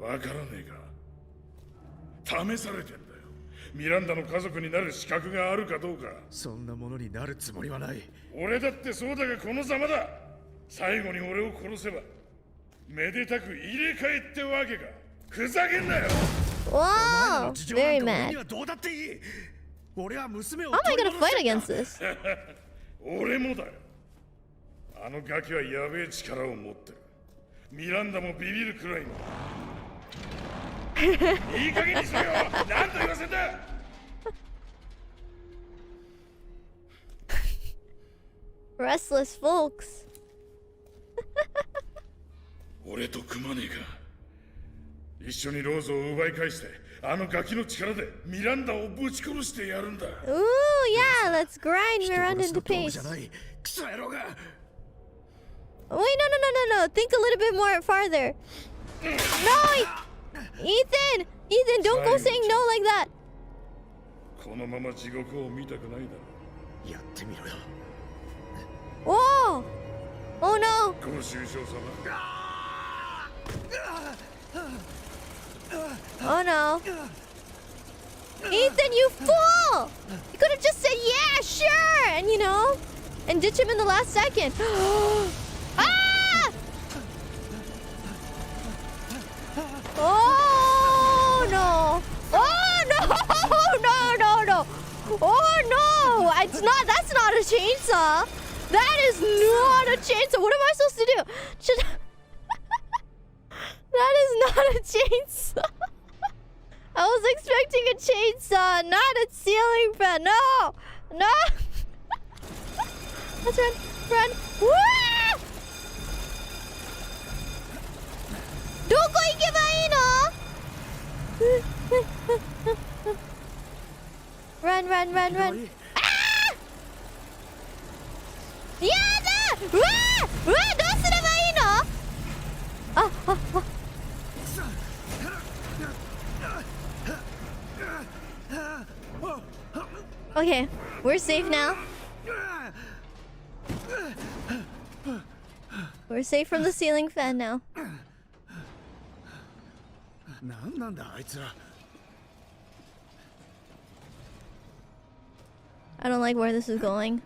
わからねえか。試されてんだよ。ミランダの家族になる資格があるかどうか。そんなものになるつもりはない。俺だってそうだがこのざまだ。最後に俺を殺せばめでたく入れ替えってわけか。ふざけんなよ。 Wow, very mad. どうだっていい。俺は娘を How am I gonna fight against this? 俺もだよ。あのガキはやべえ力を持ってる。ミランダもビビるくらいの。いい加減にしろよ。何と言わせんだ。Restless folks. 俺と組まねえか。一緒にローズを奪い返してあのガキの力でミランダをぶち殺してやるんだ。 Ooh, yeah, let's grind Miranda into paste. クソ野郎が。 Wait, no. Think a little bit more farther. No! Ethan! Ethan, don't go saying no like that. このまま地獄を見たくないだろ。やってみろよ。 Whoa! Oh no! ご愁傷様。 Oh no. Ethan, you fool! You could have just said, yeah, sure! And and ditch him in the last second. Ah! Oh no! Oh no! No! Oh no! That's not a chainsaw! That is not a chainsaw! What am I supposed to do? That is not a chainsaw! I was expecting a chainsaw, not a ceiling fan. No! Let's run! Woo! どこ行けばいいの? Run! Ah! やだ! うわ！どうすればいいの? Okay, we're safe now. We're safe from the ceiling fan now. なんだあいつら。 I don't like where this is going.